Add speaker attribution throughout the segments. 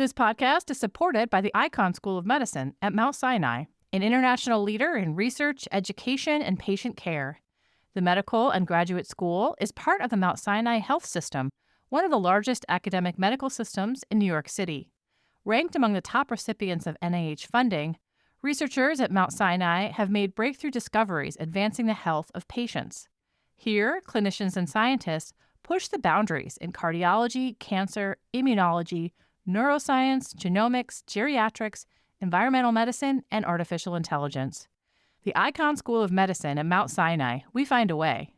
Speaker 1: This podcast is supported by the Icahn School of Medicine at Mount Sinai, an international leader in research, education, and patient care. The medical and graduate school is part of the Mount Sinai Health System, one of the largest academic medical systems in New York City. Ranked among the top recipients of NIH funding, researchers at Mount Sinai have made breakthrough discoveries advancing the health of patients. Here, clinicians and scientists push the boundaries in cardiology, cancer, immunology, neuroscience, genomics, geriatrics, environmental medicine, and artificial intelligence. The Icahn School of Medicine at Mount Sinai, we find a way.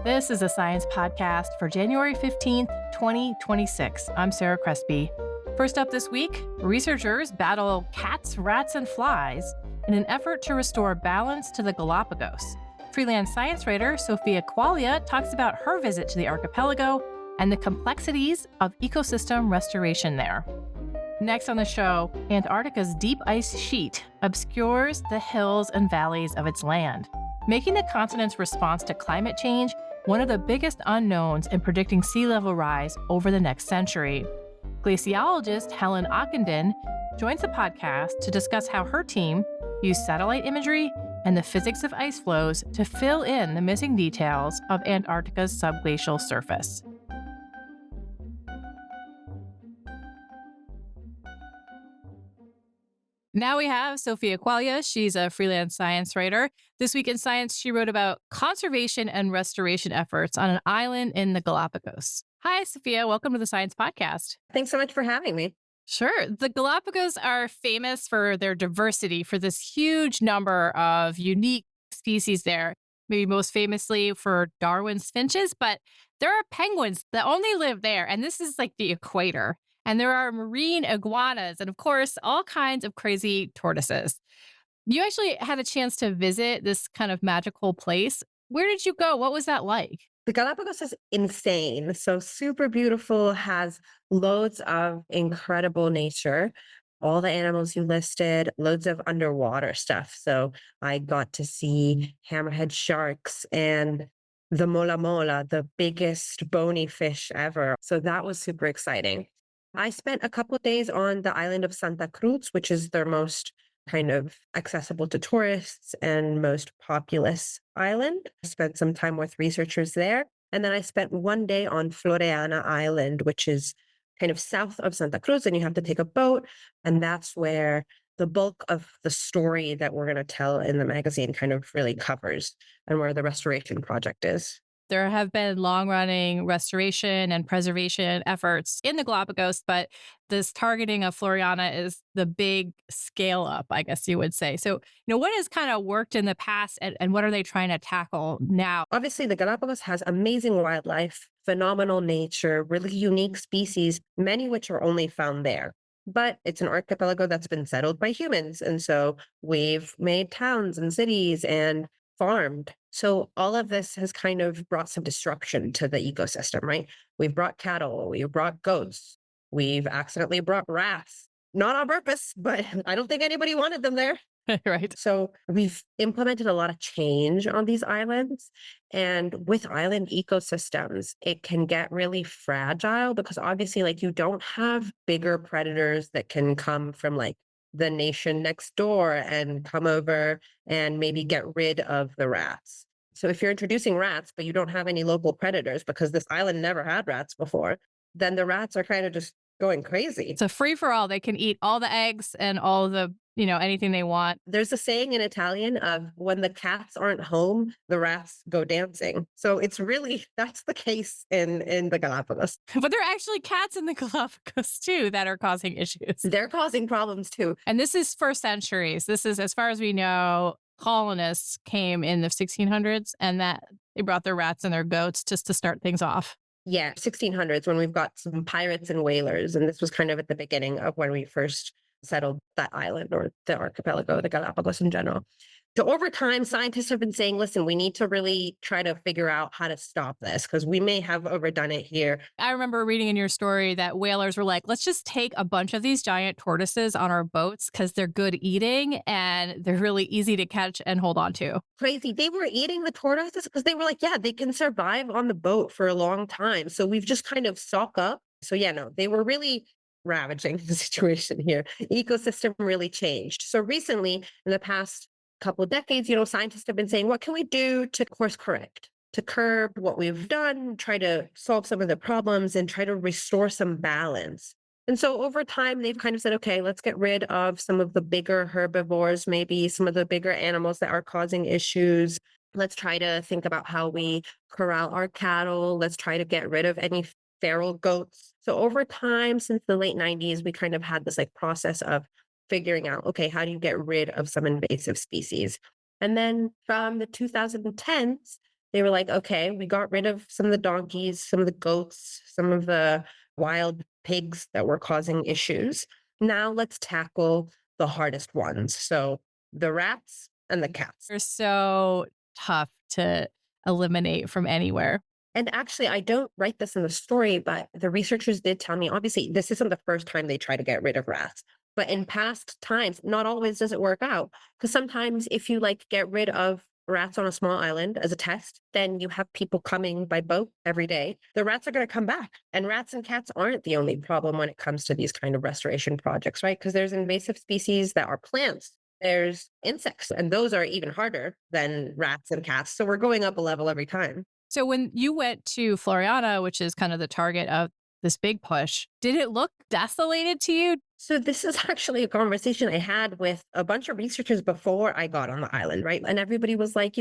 Speaker 1: This is a science podcast for January 15th, 2026. I'm Sarah Crespi. First up this week, researchers battle cats, rats, and flies in an effort to restore balance to the Galápagos. Freelance science writer Sophia Quaglia talks about her visit to the archipelago and the complexities of ecosystem restoration there. Next on the show, Antarctica's deep ice sheet obscures the hills and valleys of its land, making the continent's response to climate change one of the biggest unknowns in predicting sea level rise over the next century. Glaciologist Helen Ockenden joins the podcast to discuss how her team used satellite imagery and the physics of ice flows to fill in the missing details of Antarctica's subglacial surface. Now we have Sophia Quaglia. She's a freelance science writer. This week in science, she wrote about conservation and restoration efforts on an island in the Galapagos. Hi, Sophia. Welcome to the Science Podcast.
Speaker 2: Thanks so much for having me.
Speaker 1: Sure. The Galapagos are famous for their diversity, for this huge number of unique species there, maybe most famously for Darwin's finches, but there are penguins that only live there, and this is like the equator. And there are marine iguanas and, of course, all kinds of crazy tortoises. You actually had a chance to visit this kind of magical place. Where did you go? What was that like?
Speaker 2: The Galapagos is insane. So super beautiful, has loads of incredible nature. All the animals you listed, loads of underwater stuff. So I got to see hammerhead sharks and the mola mola, the biggest bony fish ever. So that was super exciting. I spent a couple of days on the island of Santa Cruz, which is their most kind of accessible to tourists and most populous island. I spent some time with researchers there. And then I spent one day on Floreana Island, which is kind of south of Santa Cruz, and you have to take a boat. And that's where the bulk of the story that we're going to tell in the magazine kind of really covers, and where the restoration project is.
Speaker 1: There have been long-running restoration and preservation efforts in the Galapagos, but this targeting of Floreana is the big scale up, I guess you would say. So, what has kind of worked in the past and what are they trying to tackle now?
Speaker 2: Obviously, the Galapagos has amazing wildlife, phenomenal nature, really unique species, many which are only found there. But it's an archipelago that's been settled by humans. And so we've made towns and cities and farmed. So all of this has kind of brought some disruption to the ecosystem, right? We've brought cattle, we've brought goats, we've accidentally brought rats, not on purpose, but I don't think anybody wanted them there.
Speaker 1: Right.
Speaker 2: So we've implemented a lot of change on these islands. And with island ecosystems, it can get really fragile because obviously, like, you don't have bigger predators that can come from like the nation next door and come over and maybe get rid of the rats. So if you're introducing rats, but you don't have any local predators because this island never had rats before, then the rats are kind of just going crazy.
Speaker 1: It's a free for all. They can eat all the eggs and all the, anything they want.
Speaker 2: There's a saying in Italian of when the cats aren't home, the rats go dancing. So it's really, that's the case in the Galapagos.
Speaker 1: But there are actually cats in the Galapagos too that are causing issues.
Speaker 2: They're causing problems too.
Speaker 1: And this is for centuries. This is, as far as we know, colonists came in the 1600s and that they brought their rats and their goats just to start things off.
Speaker 2: Yeah, 1600s when we've got some pirates and whalers. And this was kind of at the beginning of when we first settled that island or the archipelago, the Galapagos in general. So over time, scientists have been saying, listen, we need to really try to figure out how to stop this because we may have overdone it here.
Speaker 1: I remember reading in your story that whalers were like, let's just take a bunch of these giant tortoises on our boats because they're good eating and they're really easy to catch and hold on to.
Speaker 2: Crazy. They were eating the tortoises because they were like, yeah, they can survive on the boat for a long time. So we've just kind of stocked up So yeah, no, they were really ravaging the situation here. Ecosystem really changed. So recently, in the past couple of decades, scientists have been saying, what can we do to course correct, to curb what we've done, try to solve some of the problems and try to restore some balance. And so over time, they've kind of said, okay, let's get rid of some of the bigger herbivores, maybe some of the bigger animals that are causing issues. Let's try to think about how we corral our cattle. Let's try to get rid of any feral goats. So over time, since the late 90s, we kind of had this like process of figuring out, okay, how do you get rid of some invasive species? And then from the 2010s, they were like, okay, we got rid of some of the donkeys, some of the goats, some of the wild pigs that were causing issues. Now let's tackle the hardest ones. So the rats and the cats.
Speaker 1: They're so tough to eliminate from anywhere.
Speaker 2: And actually, I don't write this in the story, but the researchers did tell me obviously, this isn't the first time they try to get rid of rats. But in past times, not always does it work out. Because sometimes, if you like get rid of rats on a small island as a test, then you have people coming by boat every day. The rats are going to come back. And rats and cats aren't the only problem when it comes to these kind of restoration projects, right? Because there's invasive species that are plants. There's insects, and those are even harder than rats and cats. So we're going up a level every time.
Speaker 1: So when you went to Floriana, which is kind of the target of this big push, did it look desolated to you?
Speaker 2: So this is actually a conversation I had with a bunch of researchers before I got on the island, right? And everybody was like,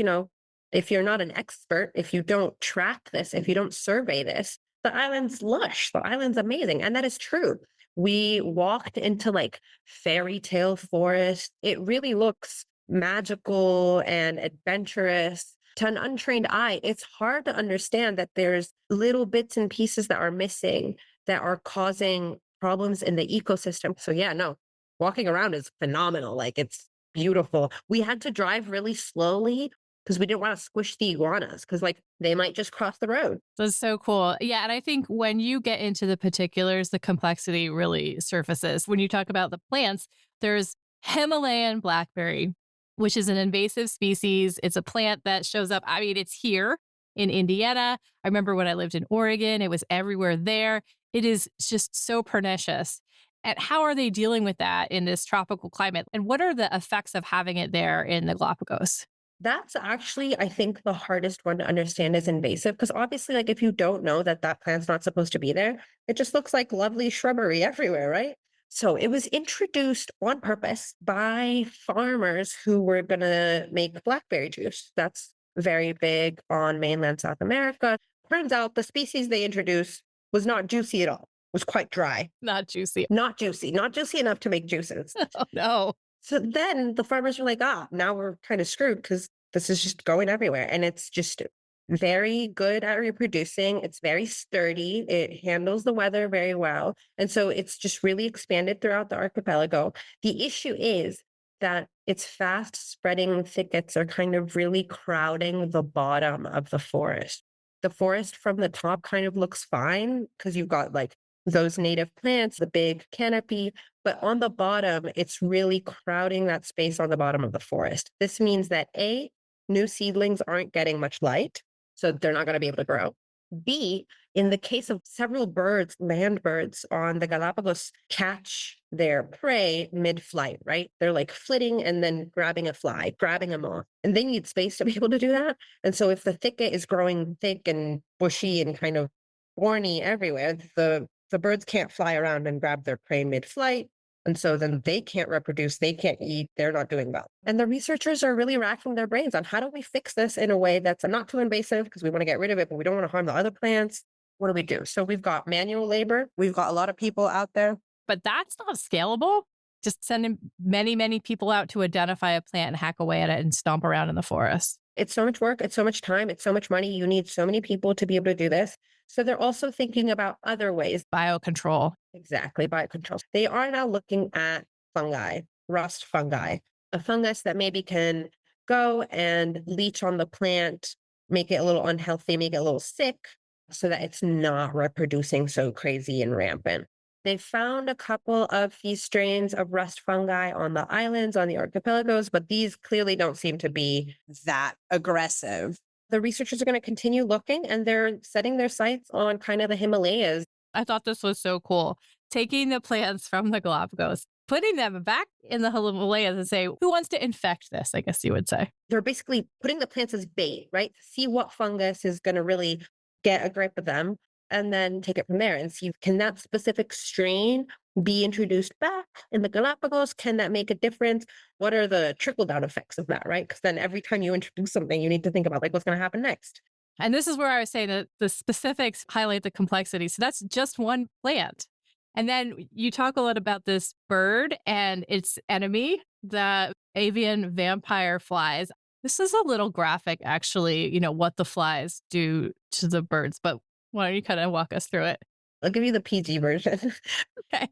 Speaker 2: if you're not an expert, if you don't track this, if you don't survey this, the island's lush, the island's amazing. And that is true. We walked into like fairy tale forest. It really looks magical and adventurous. To an untrained eye, it's hard to understand that there's little bits and pieces that are missing that are causing problems in the ecosystem. So yeah, no, walking around is phenomenal. Like it's beautiful. We had to drive really slowly because we didn't want to squish the iguanas because like they might just cross the road.
Speaker 1: That's so cool. Yeah. And I think when you get into the particulars, the complexity really surfaces. When you talk about the plants, there's Himalayan blackberry, which is an invasive species. It's a plant that shows up. I mean, it's here in Indiana. I remember when I lived in Oregon, it was everywhere there. It is just so pernicious. And how are they dealing with that in this tropical climate? And what are the effects of having it there in the Galapagos?
Speaker 2: That's actually, I think, the hardest one to understand is invasive because obviously, like, if you don't know that that plant's not supposed to be there, it just looks like lovely shrubbery everywhere, right? So it was introduced on purpose by farmers who were going to make blackberry juice. That's very big on mainland South America. Turns out the species they introduced was not juicy at all, was quite dry,
Speaker 1: Not juicy.
Speaker 2: not juicy enough to make juices.
Speaker 1: Oh, no.
Speaker 2: So then the farmers were like, now we're kind of screwed because this is just going everywhere. And it's just very good at reproducing. It's very sturdy. It handles the weather very well. And so it's just really expanded throughout the archipelago. The issue is that its fast spreading thickets are kind of really crowding the bottom of the forest. The forest from the top kind of looks fine because you've got like those native plants, the big canopy, but on the bottom, it's really crowding that space on the bottom of the forest. This means that A, new seedlings aren't getting much light, so they're not going to be able to grow. B, in the case of several birds, land birds on the Galapagos catch their prey mid-flight, right? They're like flitting and then grabbing a fly, grabbing a moth, and they need space to be able to do that. And so if the thicket is growing thick and bushy and kind of thorny everywhere, the birds can't fly around and grab their prey mid-flight. And so then they can't reproduce, they can't eat, they're not doing well. And the researchers are really racking their brains on how do we fix this in a way that's not too invasive because we want to get rid of it, but we don't want to harm the other plants. What do we do? So we've got manual labor. We've got a lot of people out there.
Speaker 1: But that's not scalable. Just sending many, many people out to identify a plant and hack away at it and stomp around in the forest.
Speaker 2: It's so much work. It's so much time. It's so much money. You need so many people to be able to do this. So they're also thinking about other ways.
Speaker 1: Biocontrol.
Speaker 2: Exactly, biocontrol. They are now looking at fungi, rust fungi, a fungus that maybe can go and leach on the plant, make it a little unhealthy, make it a little sick, so that it's not reproducing so crazy and rampant. They found a couple of these strains of rust fungi on the islands, on the archipelagos, but these clearly don't seem to be that aggressive. The researchers are going to continue looking and they're setting their sights on kind of the Himalayas.
Speaker 1: I thought this was so cool. Taking the plants from the Galapagos, putting them back in the Himalayas and say, who wants to infect this? I guess you would say.
Speaker 2: They're basically putting the plants as bait, right? To see what fungus is going to really get a grip of them and then take it from there and see, can that specific strain be introduced back in the Galapagos? Can that make a difference? What are the trickle down effects of that, right? Because then every time you introduce something, you need to think about like what's going to happen next.
Speaker 1: And this is where I was saying that the specifics highlight the complexity. So that's just one plant. And then you talk a lot about this bird and its enemy, the avian vampire flies. This is a little graphic, actually, what the flies do to the birds. But why don't you kind of walk us through it?
Speaker 2: I'll give you the PG version.
Speaker 1: Okay.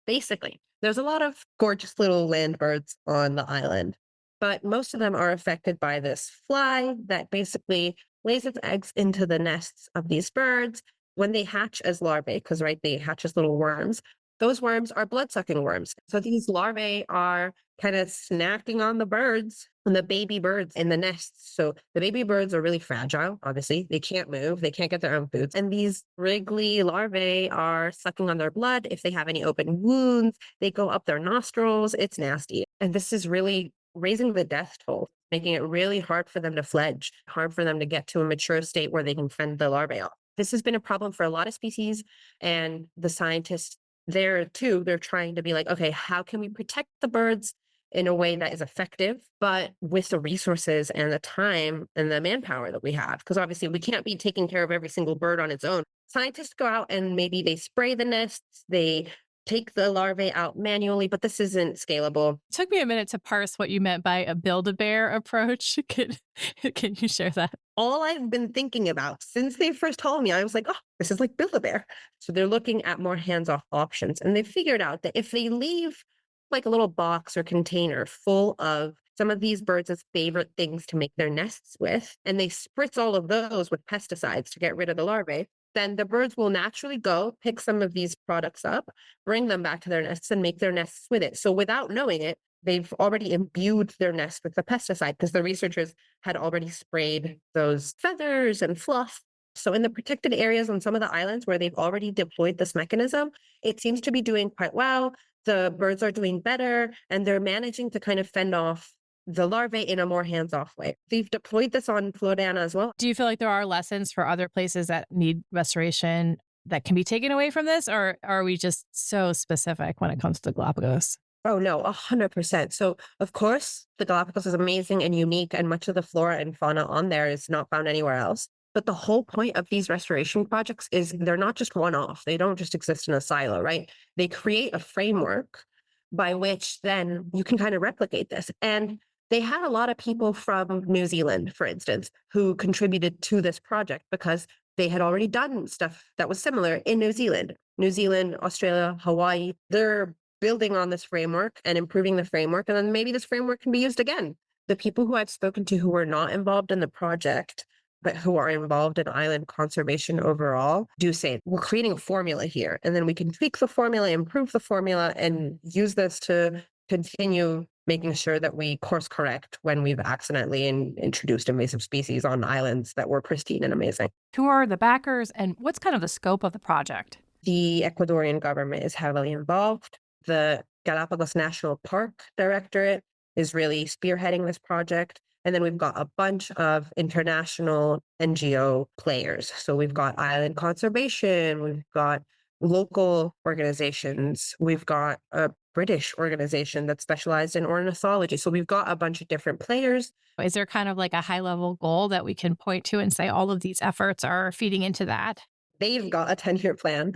Speaker 2: Basically, there's a lot of gorgeous little land birds on the island, but most of them are affected by this fly that basically lays its eggs into the nests of these birds when they hatch as larvae, because, right, they hatch as little worms. Those worms are blood sucking worms. So these larvae are kind of snacking on the birds and the baby birds in the nests. So the baby birds are really fragile, obviously. They can't move, they can't get their own food. And these wriggly larvae are sucking on their blood. If they have any open wounds, they go up their nostrils. It's nasty. And this is really raising the death toll, making it really hard for them to fledge, hard for them to get to a mature state where they can fend the larvae off. This has been a problem for a lot of species, and the scientists there too, they're trying to be like, okay, how can we protect the birds in a way that is effective, but with the resources and the time and the manpower that we have? Because obviously we can't be taking care of every single bird on its own. Scientists go out and maybe they spray the nests, they take the larvae out manually, but this isn't scalable.
Speaker 1: It took me a minute to parse what you meant by a Build-A-Bear approach. Can you share that?
Speaker 2: All I've been thinking about since they first told me, I was like, oh, this is like Build-A-Bear. So they're looking at more hands-off options. And they figured out that if they leave like a little box or container full of some of these birds' favorite things to make their nests with, and they spritz all of those with pesticides to get rid of the larvae, then the birds will naturally go pick some of these products up, bring them back to their nests and make their nests with it. So without knowing it, they've already imbued their nest with the pesticide because the researchers had already sprayed those feathers and fluff. So in the protected areas on some of the islands where they've already deployed this mechanism, it seems to be doing quite well. The birds are doing better and they're managing to kind of fend off the larvae in a more hands-off way. They've deployed this on Floriana as well.
Speaker 1: Do you feel like there are lessons for other places that need restoration that can be taken away from this? Or are we just so specific when it comes to Galapagos?
Speaker 2: Oh, no, 100%. So, of course, the Galapagos is amazing and unique, and much of the flora and fauna on there is not found anywhere else. But the whole point of these restoration projects is they're not just one off. They don't just exist in a silo, right? They create a framework by which then you can kind of replicate this. And they had a lot of people from New Zealand, for instance, who contributed to this project because they had already done stuff that was similar in New Zealand. New Zealand, Australia, Hawaii, they're building on this framework and improving the framework. And then maybe this framework can be used again. The people who I've spoken to who were not involved in the project, but who are involved in island conservation overall, do say we're creating a formula here. And then we can tweak the formula, improve the formula, and use this to continue making sure that we course correct when we've accidentally introduced invasive species on islands that were pristine and amazing.
Speaker 1: Who are the backers and what's kind of the scope of the project?
Speaker 2: The Ecuadorian government is heavily involved. The Galapagos National Park Directorate is really spearheading this project. And then we've got a bunch of international NGO players. So we've got island conservation, we've got local organizations, we've got a British organization that's specialized in ornithology. So we've got a bunch of different players.
Speaker 1: Is there kind of like a high level goal that we can point to and say all of these efforts are feeding into that?
Speaker 2: They've got a 10-year plan.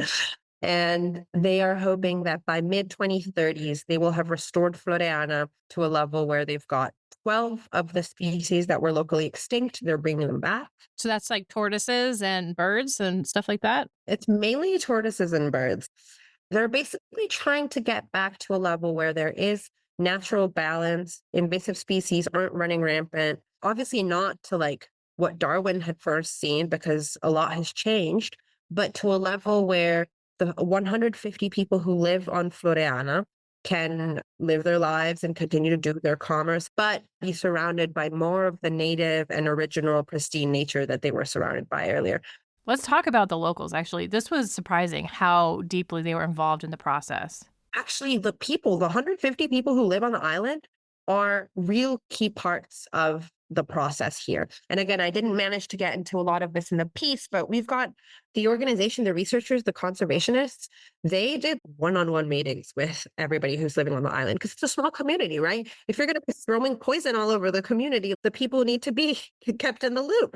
Speaker 2: And they are hoping that by mid-2030s, they will have restored Floriana to a level where they've got 12 of the species that were locally extinct. They're bringing them back.
Speaker 1: So that's like tortoises and birds and stuff like that?
Speaker 2: It's mainly tortoises and birds. They're basically trying to get back to a level where there is natural balance. Invasive species aren't running rampant. Obviously not to like what Darwin had first seen because a lot has changed, but to a level where the 150 people who live on Floriana can live their lives and continue to do their commerce, but be surrounded by more of the native and original pristine nature that they were surrounded by earlier.
Speaker 1: Let's talk about the locals, actually. This was surprising how deeply they were involved in the process.
Speaker 2: Actually, the people, the 150 people who live on the island are real key parts of the process here. And again, I didn't manage to get into a lot of this in the piece, but we've got the organization, the researchers, the conservationists, they did one-on-one meetings with everybody who's living on the island because it's a small community, right? If you're going to be throwing poison all over the community, the people need to be kept in the loop.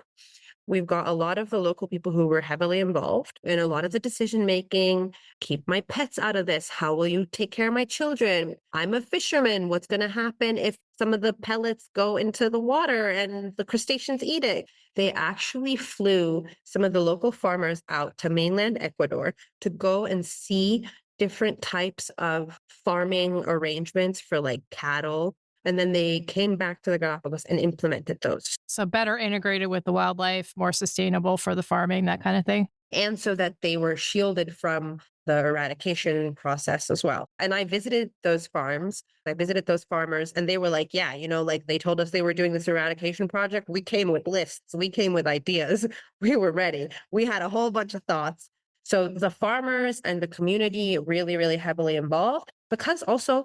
Speaker 2: We've got a lot of the local people who were heavily involved in a lot of the decision making. Keep my pets out of this. How will you take care of my children? I'm a fisherman. What's going to happen if some of the pellets go into the water and the crustaceans eat it? They actually flew some of the local farmers out to mainland Ecuador to go and see different types of farming arrangements for like cattle. And then they came back to the Galapagos and implemented those.
Speaker 1: So better integrated with the wildlife, more sustainable for the farming, that kind of thing.
Speaker 2: And so that they were shielded from the eradication process as well. And I visited those farms. I visited those farmers and they were like, yeah, like they told us they were doing this eradication project. We came with lists. We came with ideas. We were ready. We had a whole bunch of thoughts. So the farmers and the community really, really heavily involved because also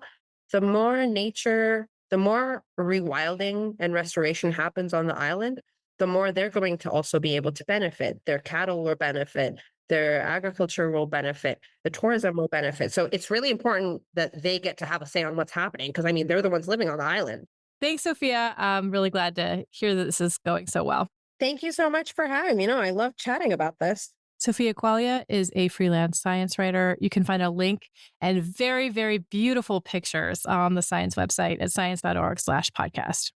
Speaker 2: the more nature, the more rewilding and restoration happens on the island, the more they're going to also be able to benefit. Their cattle will benefit, their agriculture will benefit, the tourism will benefit. So it's really important that they get to have a say on what's happening because I mean, they're the ones living on the island.
Speaker 1: Thanks, Sophia. I'm really glad to hear that this is going so well.
Speaker 2: Thank you so much for having me. I love chatting about this.
Speaker 1: Sophia Qualia is a freelance science writer. You can find a link and very, very beautiful pictures on the science website at science.org/podcast.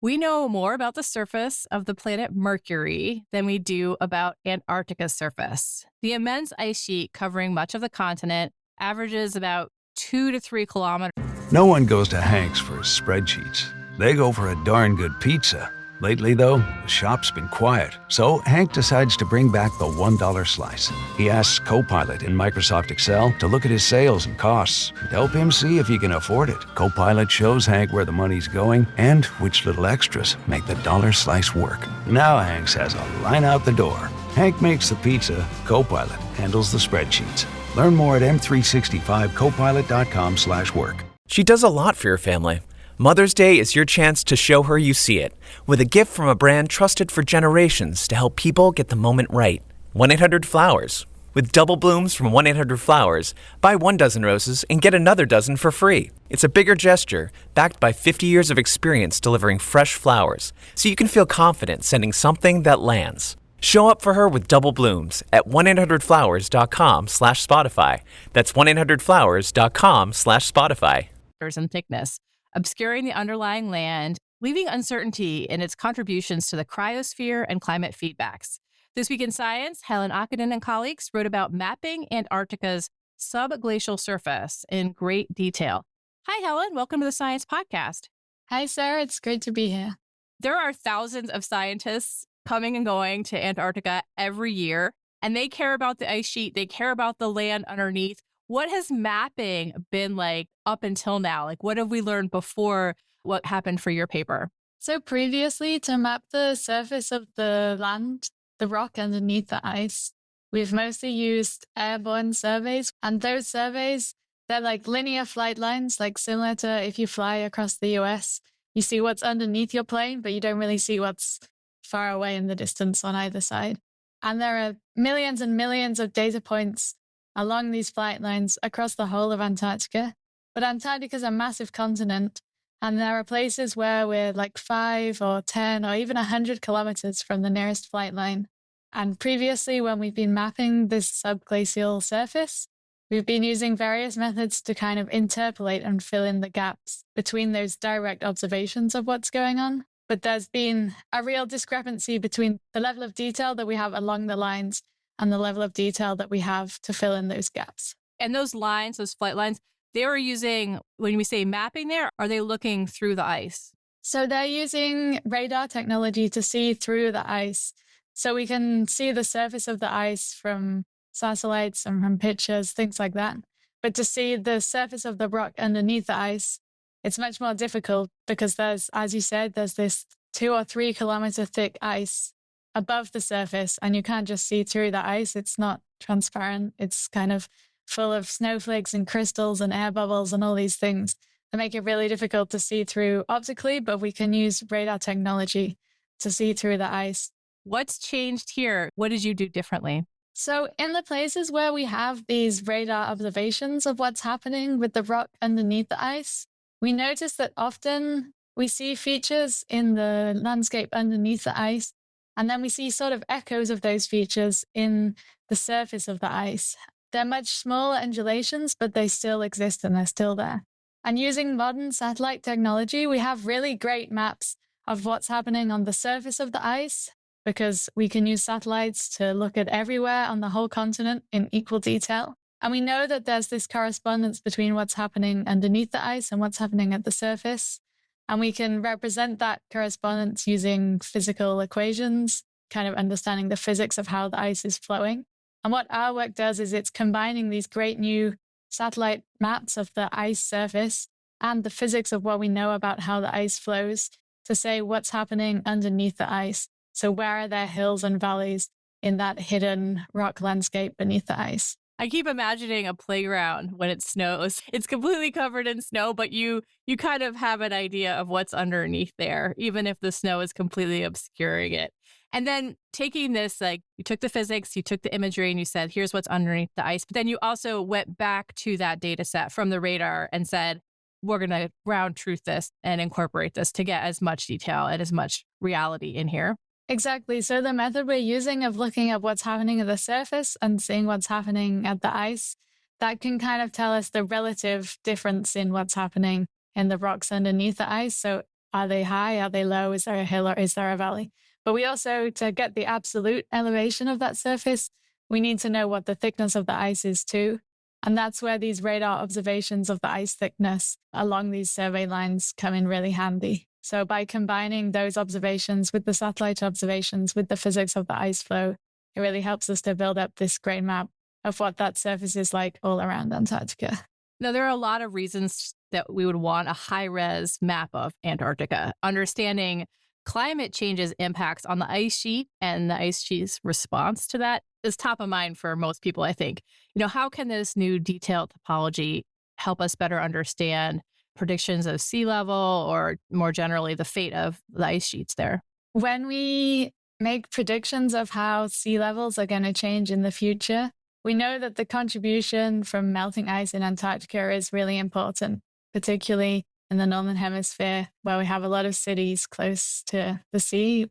Speaker 1: We know more about the surface of the planet Mercury than we do about Antarctica's surface. The immense ice sheet covering much of the continent averages about 2 to 3 kilometers.
Speaker 3: No one goes to Hank's for spreadsheets. They go for a darn good pizza. Lately, though, the shop's been quiet, so Hank decides to bring back the $1 slice. He asks Copilot in Microsoft Excel to look at his sales and costs and help him see if he can afford it. Copilot shows Hank where the money's going and which little extras make the dollar slice work. Now Hank has a line out the door. Hank makes the pizza, Copilot handles the spreadsheets. Learn more at m365copilot.com/work.
Speaker 4: She does a lot for your family. Mother's Day is your chance to show her you see it, with a gift from a brand trusted for generations to help people get the moment right. 1-800-Flowers. With double blooms from 1-800-Flowers, buy 1 dozen roses and get another dozen for free. It's a bigger gesture, backed by 50 years of experience delivering fresh flowers, so you can feel confident sending something that lands. Show up for her with double blooms at 1-800-Flowers.com/Spotify. That's 1-800-Flowers.com/Spotify.
Speaker 1: In thickness, obscuring the underlying land, leaving uncertainty in its contributions to the cryosphere and climate feedbacks. This week in science, Helen Akinen and colleagues wrote about mapping Antarctica's subglacial surface in great detail. Hi, Helen. Welcome to the Science Podcast.
Speaker 5: Hi, Sarah. It's great to be here.
Speaker 1: There are thousands of scientists coming and going to Antarctica every year, and they care about the ice sheet. They care about the land underneath. What has mapping been like up until now? Like, what have we learned before what happened for your paper?
Speaker 5: So previously, to map the surface of the land, the rock underneath the ice, we've mostly used airborne surveys. And those surveys, they're like linear flight lines, like similar to if you fly across the US, you see what's underneath your plane, but you don't really see what's far away in the distance on either side. And there are millions and millions of data points along these flight lines across the whole of Antarctica. But Antarctica is a massive continent, and there are places where we're like 5 or 10 or even 100 kilometers from the nearest flight line. And previously, when we've been mapping this subglacial surface, we've been using various methods to kind of interpolate and fill in the gaps between those direct observations of what's going on. But there's been a real discrepancy between the level of detail that we have along the lines and the level of detail that we have to fill in those gaps.
Speaker 1: And those lines, those flight lines, they were using, when we say mapping there, are they looking through the ice?
Speaker 5: So they're using radar technology to see through the ice. So we can see the surface of the ice from satellites and from pictures, things like that. But to see the surface of the rock underneath the ice, it's much more difficult because there's, as you said, there's this 2 or 3 kilometer thick ice above the surface, and you can't just see through the ice. It's not transparent. It's kind of full of snowflakes and crystals and air bubbles and all these things that make it really difficult to see through optically, but we can use radar technology to see through the ice.
Speaker 1: What's changed here? What did you do differently?
Speaker 5: So in the places where we have these radar observations of what's happening with the rock underneath the ice, we notice that often we see features in the landscape underneath the ice, and then we see sort of echoes of those features in the surface of the ice. They're much smaller undulations, but they still exist and they're still there. And using modern satellite technology, we have really great maps of what's happening on the surface of the ice, because we can use satellites to look at everywhere on the whole continent in equal detail. And we know that there's this correspondence between what's happening underneath the ice and what's happening at the surface. And we can represent that correspondence using physical equations, kind of understanding the physics of how the ice is flowing. And what our work does is it's combining these great new satellite maps of the ice surface and the physics of what we know about how the ice flows to say what's happening underneath the ice. So where are there hills and valleys in that hidden rock landscape beneath the ice?
Speaker 1: I keep imagining a playground when it snows. It's completely covered in snow, but you kind of have an idea of what's underneath there, even if the snow is completely obscuring it. And then taking this, like you took the physics, you took the imagery, and you said, here's what's underneath the ice. But then you also went back to that data set from the radar and said, we're going to ground truth this and incorporate this to get as much detail and as much reality in here.
Speaker 5: Exactly. So the method we're using of looking at what's happening at the surface and seeing what's happening at the ice, that can kind of tell us the relative difference in what's happening in the rocks underneath the ice. So are they high? Are they low? Is there a hill or is there a valley? But we also, to get the absolute elevation of that surface, we need to know what the thickness of the ice is too. And that's where these radar observations of the ice thickness along these survey lines come in really handy. So by combining those observations with the satellite observations, with the physics of the ice flow, it really helps us to build up this great map of what that surface is like all around Antarctica.
Speaker 1: Now, there are a lot of reasons that we would want a high-res map of Antarctica. Understanding climate change's impacts on the ice sheet and the ice sheet's response to that is top of mind for most people, I think. How can this new detailed topology help us better understand predictions of sea level or more generally the fate of the ice sheets there?
Speaker 5: When we make predictions of how sea levels are going to change in the future, we know that the contribution from melting ice in Antarctica is really important, particularly in the Northern Hemisphere, where we have a lot of cities close to the sea.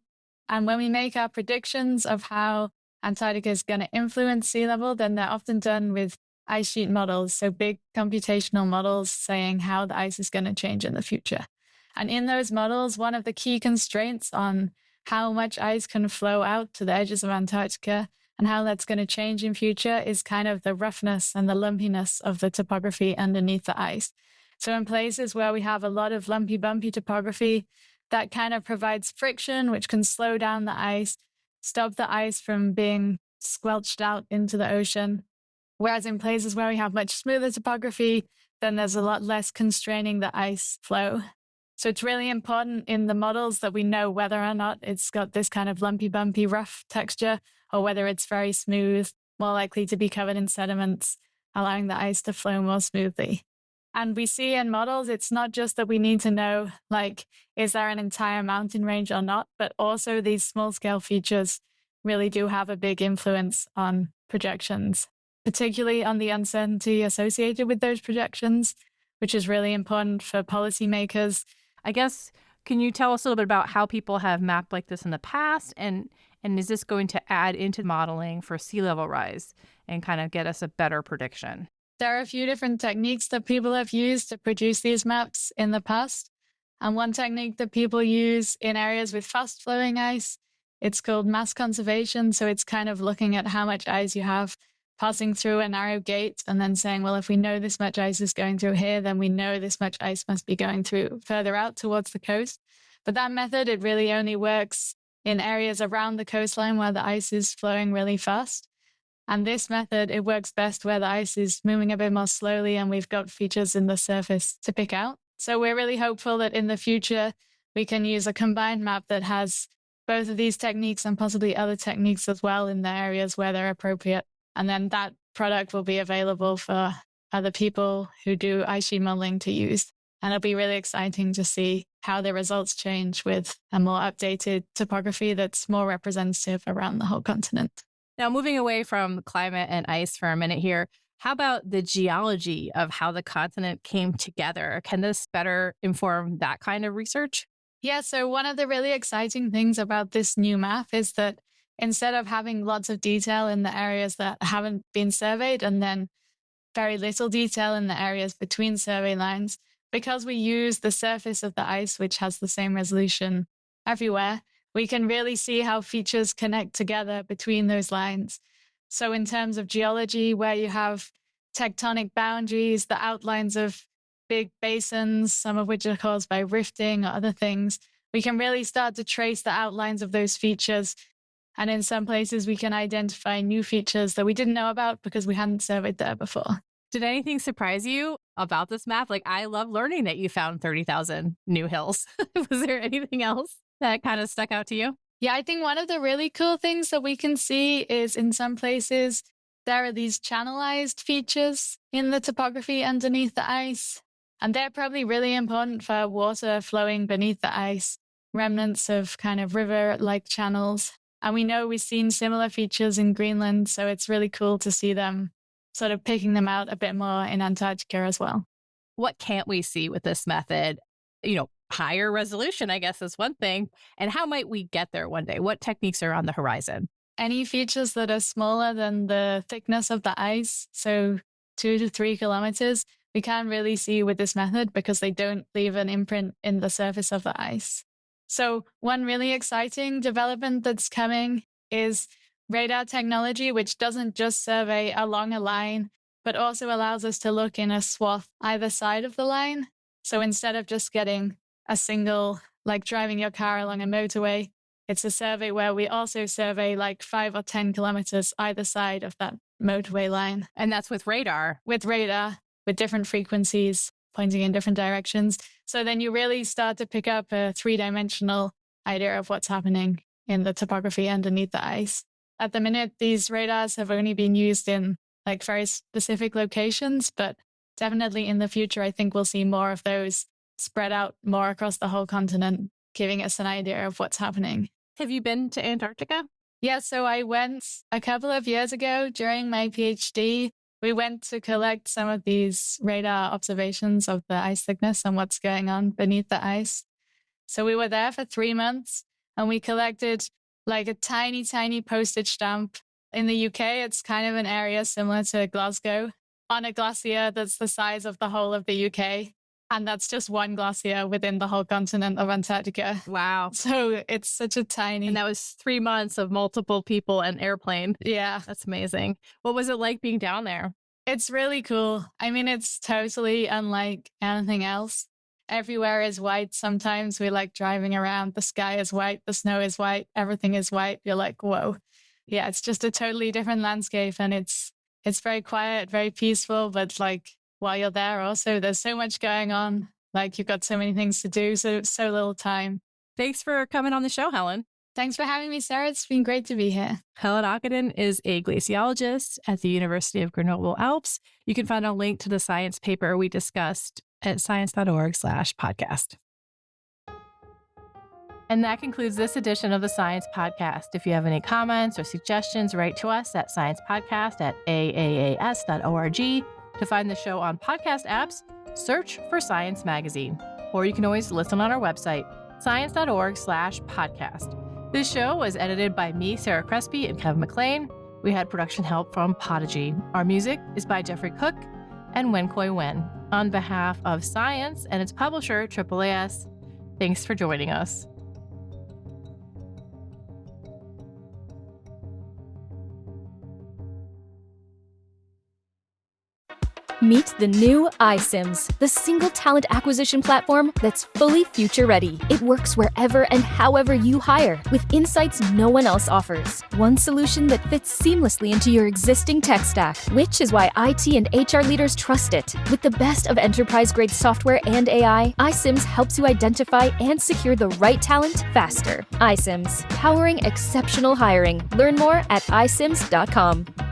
Speaker 5: And when we make our predictions of how Antarctica is going to influence sea level, then they're often done with ice sheet models, so big computational models saying how the ice is going to change in the future. And in those models, one of the key constraints on how much ice can flow out to the edges of Antarctica and how that's going to change in future is kind of the roughness and the lumpiness of the topography underneath the ice. So in places where we have a lot of lumpy, bumpy topography, that kind of provides friction, which can slow down the ice, stop the ice from being squelched out into the ocean. Whereas in places where we have much smoother topography, then there's a lot less constraining the ice flow. So it's really important in the models that we know whether or not it's got this kind of lumpy, bumpy, rough texture, or whether it's very smooth, more likely to be covered in sediments, allowing the ice to flow more smoothly. And we see in models, it's not just that we need to know, like, is there an entire mountain range or not, but also these small scale features really do have a big influence on projections, particularly on the uncertainty associated with those projections, which is really important for policymakers.
Speaker 1: I guess, can you tell us a little bit about how people have mapped like this in the past? And is this going to add into modeling for sea level rise and kind of get us a better prediction?
Speaker 5: There are a few different techniques that people have used to produce these maps in the past. And one technique that people use in areas with fast flowing ice, it's called mass conservation. So it's kind of looking at how much ice you have passing through a narrow gate and then saying, well, if we know this much ice is going through here, then we know this much ice must be going through further out towards the coast. But that method, it really only works in areas around the coastline where the ice is flowing really fast. And this method, it works best where the ice is moving a bit more slowly and we've got features in the surface to pick out. So we're really hopeful that in the future, we can use a combined map that has both of these techniques and possibly other techniques as well in the areas where they're appropriate. And then that product will be available for other people who do ice sheet modeling to use. And it'll be really exciting to see how the results change with a more updated topography that's more representative around the whole continent.
Speaker 1: Now, moving away from climate and ice for a minute here, how about the geology of how the continent came together? Can this better inform that kind of research?
Speaker 5: Yeah, so one of the really exciting things about this new map is that instead of having lots of detail in the areas that haven't been surveyed and then very little detail in the areas between survey lines, because we use the surface of the ice, which has the same resolution everywhere, we can really see how features connect together between those lines. So in terms of geology, where you have tectonic boundaries, the outlines of big basins, some of which are caused by rifting or other things, we can really start to trace the outlines of those features. And in some places, we can identify new features that we didn't know about because we hadn't surveyed there before.
Speaker 1: Did anything surprise you about this map? Like, I love learning that you found 30,000 new hills. Was there anything else that kind of stuck out to you?
Speaker 5: Yeah, I think one of the really cool things that we can see is in some places, there are these channelized features in the topography underneath the ice. And they're probably really important for water flowing beneath the ice, remnants of kind of river-like channels. And we know we've seen similar features in Greenland, so it's really cool to see them sort of picking them out a bit more in Antarctica as well.
Speaker 1: What can't we see with this method? Higher resolution, I guess, is one thing. And how might we get there one day? What techniques are on the horizon?
Speaker 5: Any features that are smaller than the thickness of the ice, so 2 to 3 kilometers, we can't really see with this method because they don't leave an imprint in the surface of the ice. So one really exciting development that's coming is radar technology, which doesn't just survey along a line, but also allows us to look in a swath either side of the line. So instead of just getting a single, like driving your car along a motorway, it's a survey where we also survey like 5 or 10 kilometers either side of that motorway line.
Speaker 1: And that's with radar.
Speaker 5: With radar, with different frequencies pointing in different directions. So then you really start to pick up a 3-dimensional idea of what's happening in the topography underneath the ice. At the minute, these radars have only been used in like very specific locations, but definitely in the future, I think we'll see more of those spread out more across the whole continent, giving us an idea of what's happening.
Speaker 1: Have you been to Antarctica?
Speaker 5: Yeah, so I went a couple of years ago during my PhD. We went to collect some of these radar observations of the ice thickness and what's going on beneath the ice. So we were there for 3 months and we collected like a tiny, tiny postage stamp. In the UK, it's kind of an area similar to Glasgow on a glacier that's the size of the whole of the UK. And that's just one glacier within the whole continent of Antarctica.
Speaker 1: Wow.
Speaker 5: So it's such a tiny...
Speaker 1: And that was 3 months of multiple people and airplane.
Speaker 5: Yeah.
Speaker 1: That's amazing. What was it like being down there?
Speaker 5: It's really cool. I mean, it's totally unlike anything else. Everywhere is white. Sometimes we like driving around. The sky is white. The snow is white. Everything is white. You're like, whoa. Yeah, it's just a totally different landscape. And it's very quiet, very peaceful. But like while you're there also, there's so much going on. Like you've got so many things to do. So little time.
Speaker 1: Thanks for coming on the show, Helen.
Speaker 5: Thanks for having me, Sarah. It's been great to be here.
Speaker 1: Helen Ockenden is a glaciologist at the University of Grenoble-Alpes. You can find a link to the science paper we discussed at science.org/podcast. And that concludes this edition of the Science Podcast. If you have any comments or suggestions, write to us at sciencepodcast@aaas.org. To find the show on podcast apps, search for Science Magazine. Or you can always listen on our website, science.org/podcast. This show was edited by me, Sarah Crespi, and Kevin McLean. We had production help from Podigy. Our music is by Jeffrey Cook and Wen Koi Wen. On behalf of Science and its publisher, AAAS, thanks for joining us.
Speaker 6: Meet the new iSIMS, the single talent acquisition platform that's fully future-ready. It works wherever and however you hire, with insights no one else offers. One solution that fits seamlessly into your existing tech stack, which is why IT and HR leaders trust it. With the best of enterprise-grade software and AI, iSIMS helps you identify and secure the right talent faster. iSIMS, powering exceptional hiring. Learn more at isims.com.